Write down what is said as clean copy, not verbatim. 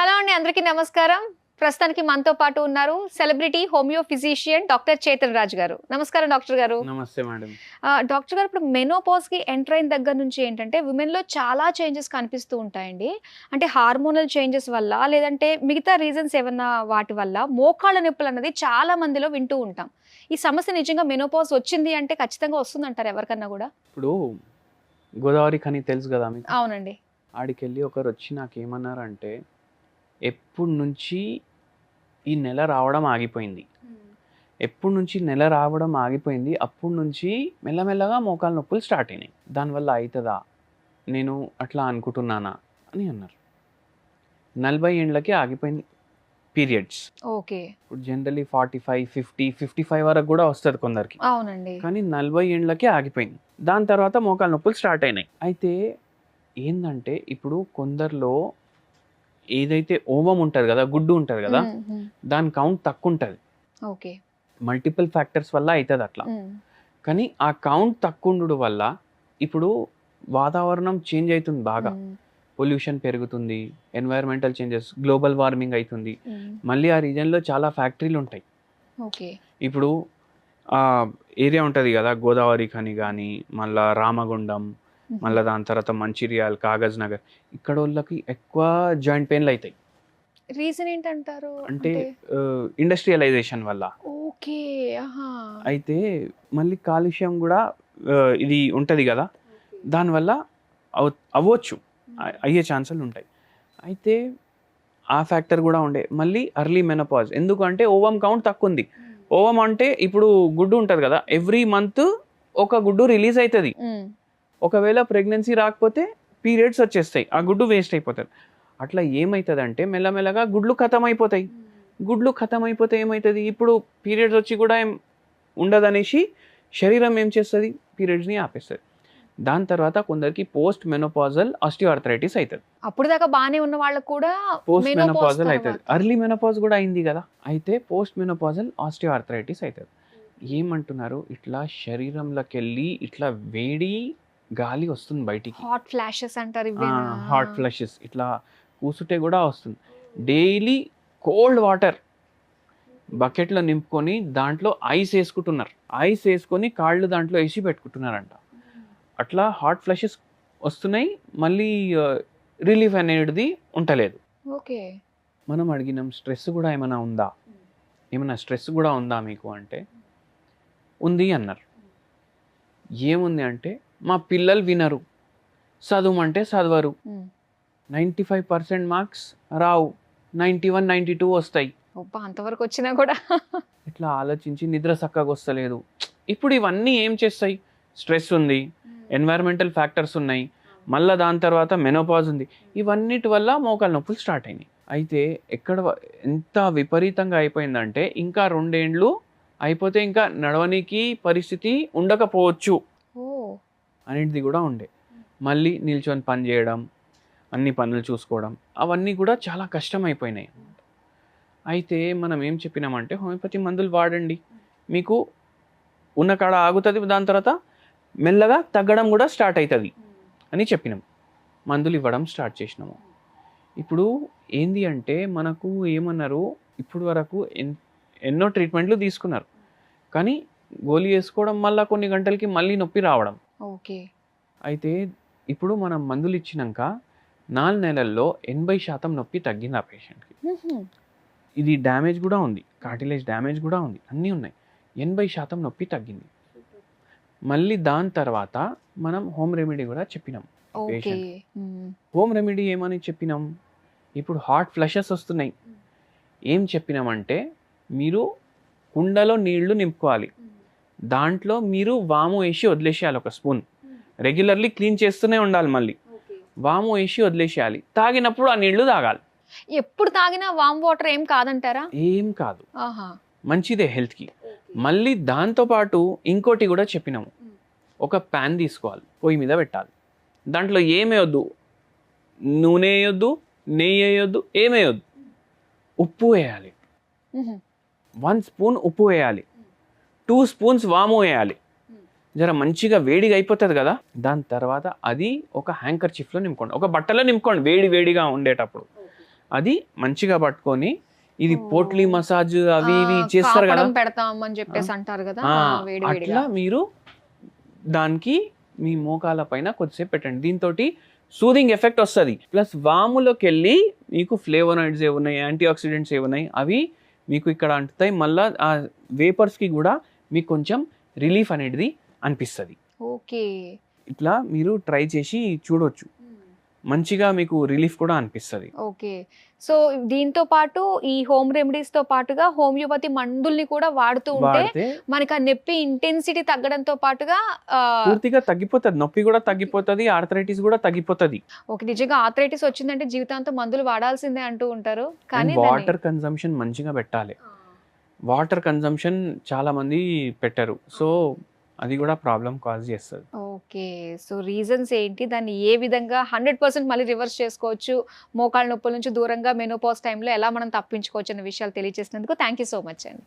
Hello అండి, అందరికీ నమస్కారం. ప్రస్తుతానికి మనతో పాటు ఉన్నారు celebrity homeo physician doctor Chetan Raj గారు. నమస్కారం డాక్టర్ గారు. నమస్తే మేడం. డాక్టర్ గారు, ఇప్పుడు మెనోపాజ్ కి ఎంటర్ అయిన దగ్గర నుంచి ఏంటంటే విమెన్ లో చాలా చేంజెస్ కనిపిస్తూ ఉంటాయండి. అంటే హార్మోనల్ చేంజెస్ వల్ల, లేదంటే మిగతా రీజన్స్ ఏమన్నా వాటి వల్ల మోకాళ్ళ నొప్పులు అన్నది చాలా మందిలో వింటూ ఉంటాం. ఈ సమస్య నిజంగా మెనోపాజ్ వచ్చింది అంటే ఖచ్చితంగా వస్తుందంటారు ఎవరికన్నా కూడా? ఇప్పుడు గోదావరి ఖని తెలుసు కదా మీకు? అవునండి. ఆడికెళ్ళి ఒకరు వచ్చి నాకేమన్నారంటే, ఎప్పుడు నుంచి ఈ నెల రావడం ఆగిపోయింది, ఎప్పుడు నుంచి నెల రావడం ఆగిపోయింది, అప్పుడు నుంచి మెల్లమెల్లగా మోకాలు నొప్పులు స్టార్ట్ అయినాయి, దానివల్ల అవుతుందా, నేను అట్లా అనుకుంటున్నానా అని అన్నారు. 40 ఏండ్లకే ఆగిపోయింది పీరియడ్స్. ఓకే. ఇప్పుడు జనరలీ 45, 50, 55 వరకు కూడా వస్తుంది కొందరికి, అవునండి. కానీ 40 ఏండ్లకే ఆగిపోయింది. దాని తర్వాత మోకాలు నొప్పులు స్టార్ట్ అయినాయి. అయితే ఏంటంటే ఇప్పుడు కొందరిలో ఏదైతే ఓవం ఉంటుంది కదా, గుడ్డు ఉంటుంది కదా, దాని కౌంట్ తక్కువ ఉంటుంది. ఓకే. మల్టిపుల్ ఫ్యాక్టర్స్ వల్ల అవుతుంది అట్లా. కానీ ఆ కౌంట్ తక్కువ ఉండడం వల్ల ఇప్పుడు వాతావరణం చేంజ్ అవుతుంది బాగా, పొల్యూషన్ పెరుగుతుంది, ఎన్వైరన్మెంటల్ చేంజెస్, గ్లోబల్ వార్మింగ్ అవుతుంది. మళ్ళీ ఆ రీజన్లో చాలా ఫ్యాక్టరీలు ఉంటాయి. ఓకే. ఇప్పుడు ఏరియా ఉంటుంది కదా, గోదావరి ఖని కానీ, మళ్ళీ రామగుండం, మళ్ళీ దాని తర్వాత మంచిర్యాల్, కాగజ్ నగర్, ఇక్కడ వాళ్ళకి ఎక్కువ జాయింట్ పెయిన్లు అవుతాయి. రీజన్ ఏంటంటారు? అంటే ఇండస్ట్రియలైజేషన్ వల్ల. ఓకే. అయితే మళ్ళీ కాలుష్యం కూడా ఇది ఉంటుంది కదా, దానివల్ల అవ్వచ్చు, అయ్యే ఛాన్సులు ఉంటాయి. అయితే ఆ ఫ్యాక్టర్ కూడా ఉండే. మళ్ళీ అర్లీ మెనోపాజ్, ఎందుకంటే ఓవం కౌంట్ తక్కువ ఉంది. ఓవం అంటే ఇప్పుడు గుడ్డు ఉంటుంది కదా, ఎవ్రీ మంత్ ఒక గుడ్డు రిలీజ్ అవుతుంది. ఒకవేళ ప్రెగ్నెన్సీ రాకపోతే పీరియడ్స్ వచ్చేస్తాయి, ఆ గుడ్డు వేస్ట్ అయిపోతుంది. అట్లా ఏమవుతుంది అంటే మెల్లమెల్లగా గుడ్లు ఖతం అయిపోతాయి. గుడ్లు ఖతం అయిపోతే ఏమవుతుంది, ఇప్పుడు పీరియడ్స్ వచ్చి కూడా ఏం ఉండదనేసి శరీరం ఏం చేస్తుంది, పీరియడ్స్ని ఆపేస్తుంది. దాని తర్వాత కొందరికి పోస్ట్ మెనోపాజల్ ఆస్టియోఆర్థరైటిస్ అవుతుంది. అప్పుడు దాకా బాగానే ఉన్న వాళ్ళకు కూడా పోస్ట్ మెనోపాజల్ అవుతుంది. అర్లీ మెనోపాజ్ కూడా అయింది కదా, అయితే పోస్ట్ మెనోపాజల్ ఆస్టియోఆర్థరైటిస్ అవుతుంది. ఏమంటున్నారు, ఇట్లా శరీరంలోకి వెళ్ళి ఇట్లా వేడి గాలి వస్తుంది బయటికి, హాట్ ఫ్లాషెస్ అంటారు. హాట్ ఫ్లషెస్ ఇట్లా కూసుంటే కూడా వస్తుంది. డైలీ కోల్డ్ వాటర్ బకెట్లో నింపుకొని దాంట్లో ఐస్ వేసుకుంటున్నారు, ఐస్ వేసుకొని కాళ్ళు దాంట్లో వేసి పెట్టుకుంటున్నారంట. అట్లా హాట్ ఫ్లషెస్ వస్తున్నాయి, మళ్ళీ రిలీఫ్ అనేది ఉండలేదు. ఓకే. మనం అడిగినాం, స్ట్రెస్ కూడా ఏమైనా ఉందా, ఏమైనా స్ట్రెస్ కూడా ఉందా మీకు అంటే, ఉంది అన్నారు. ఏముంది అంటే, మా పిల్లలు వినరు, చదువుమంటే చదవరు, 95% మార్క్స్ రావు, 91, 92 వస్తాయి. అంతవరకు వచ్చినా కూడా ఇట్లా ఆలోచించి నిద్ర చక్కగా వస్తలేదు. ఇప్పుడు ఇవన్నీ ఏం చేస్తాయి, స్ట్రెస్ ఉంది, ఎన్వైరన్మెంటల్ ఫ్యాక్టర్స్ ఉన్నాయి, మళ్ళీ దాని తర్వాత మెనోపాజ్ ఉంది, ఇవన్నిటి వల్ల మోకాలు నొప్పులు స్టార్ట్ అయినాయి. అయితే ఎంత విపరీతంగా అయిపోయిందంటే ఇంకా 2 ఏండ్లు అయిపోతే ఇంకా నడవనికి పరిస్థితి ఉండకపోవచ్చు అనేది కూడా ఉండే. మళ్ళీ నిల్చొని పని చేయడం, అన్ని పనులు చూసుకోవడం, అవన్నీ కూడా చాలా కష్టం అయిపోయినాయి. అయితే మనం ఏం చెప్పినామంటే, హోమియోపతి మందులు వాడండి, మీకు ఉన్న కాడ ఆగుతుంది, దాని తర్వాత మెల్లగా తగ్గడం కూడా స్టార్ట్ అవుతుంది అని చెప్పినాం. మందులు ఇవ్వడం స్టార్ట్ చేసినాము. ఇప్పుడు ఏంది అంటే మనకు ఏమన్నారు, ఇప్పుడు వరకు ఎన్నో ట్రీట్మెంట్లు తీసుకున్నారు, కానీ గోళీ వేసుకోవడం వల్ల కొన్ని గంటలకి మళ్ళీ నొప్పి రావడం. ఓకే. అయితే ఇప్పుడు మనం మందులు ఇచ్చినాక 4 నెలల్లో 80% నొప్పి తగ్గింది ఆ పేషెంట్కి. ఇది డ్యామేజ్ కూడా ఉంది, కార్టిలేజ్ డ్యామేజ్ కూడా ఉంది, అన్నీ ఉన్నాయి. 80% నొప్పి తగ్గింది. మళ్ళీ దాని తర్వాత మనం హోమ్ రెమెడీ కూడా చెప్పినాం పేషెంట్. హోమ్ రెమెడీ ఏమని చెప్పినాం, ఇప్పుడు హాట్ ఫ్లషెస్ వస్తున్నాయి, ఏం చెప్పినామంటే మీరు కుండలో నీళ్లు నింపుకోవాలి, దాంట్లో మీరు వాము వేసి వదిలేసేయాలి, ఒక స్పూన్ రెగ్యులర్లీ క్లీన్ చేస్తూనే ఉండాలి, మళ్ళీ వాము వేసి వదిలేసేయాలి, తాగినప్పుడు ఆ నీళ్లు తాగాలి. ఎప్పుడు తాగినా వామ్ వాటర్ ఏం కాదంటారా? ఏం కాదు, మంచిదే హెల్త్కి. మళ్ళీ దాంతోపాటు ఇంకోటి కూడా చెప్పినాము, ఒక ప్యాన్ తీసుకోవాలి, పొయ్యి మీద పెట్టాలి, దాంట్లో ఏమేయొద్దు, నూనె వేయొద్దు, నెయ్యి వేయొద్దు, ఏమేయొద్దు, ఉప్పు వేయాలి, 1 స్పూన్ ఉప్పు వేయాలి, 2 స్పూన్స్ వాము వేయాలి, జర మంచిగా వేడిగా అయిపోతుంది కదా, దాని తర్వాత అది ఒక హ్యాంకర్చిఫ్లో నింపుకోండి, ఒక బట్టలో నింపుకోండి వేడి వేడిగా ఉండేటప్పుడు. అది మంచిగా పట్టుకొని ఇది పోట్లీ ఓ. మసాజ్ అవి ఇవి చేస్తారు కదా, కాపడం పెడతాం అని చెప్పేసి అంటారు కదా, ఆ, వేడి అట్లా వేడిగా. మీరు దానికి మీ మోకాల పైన కొద్దిసేపు పెట్టండి. దీంతో సూదింగ్ ఎఫెక్ట్ వస్తుంది. ప్లస్ వాములోకి వెళ్ళి మీకు ఫ్లేవోనాయిడ్స్ ఏమున్నాయి, యాంటీ ఆక్సిడెంట్స్ ఏమున్నాయి అవి మీకు ఇక్కడ అంటుతాయి. మళ్ళీ ఆ వేపర్స్కి కూడా మీకు కొంచెం రిలీఫ్ అనేది అనిపిస్తుంది. ఓకే. ఇట్లా మీరు ట్రై చేసి చూడొచ్చు, మంచిగా మీకు రిలీఫ్ కూడా అనిపిస్తుంది. ఓకే. సో దీంతో పాటు ఈ హోమ్ రెమెడీస్ తో పాటుగా హోమియోపతి మందుల్ని కూడా వాడుతూ ఉంటే వాడితే మనకి ఆ నొప్పి ఇంటెన్సిటీ తగ్గడంతో పాటుగా పూర్తిగా తగ్గిపోతుంది, నొప్పి కూడా తగ్గిపోతుంది, ఆర్థరైటిస్ కూడా తగ్గిపోతుంది. ఒక నిజంగా ఆర్థరైటిస్ వచ్చిందంటే జీవితాంతం మందులు వాడాల్సిందే అంటూ ఉంటారు, కానీ వాటర్ కన్సంప్షన్ మంచిగా పెట్టాలి. వాటర్ కన్సంప్షన్ చాలా మంది పెట్టరు, సో అది కూడా ప్రాబ్లం కాజ్ చేస్తుంది. ఓకే. సో రీజన్స్ ఏంటి, దాన్ని ఏ విధంగా 100% మళ్ళీ రివర్స్ చేసుకోవచ్చు, మోకాళ్ళ నొప్పుల నుంచి దూరంగా మెనోపాజ్ టైంలో ఎలా మనం తప్పించుకోవచ్చు అనే విషయాలు తెలియజేసినందుకు థ్యాంక్ యూ సో మచ్ అండి.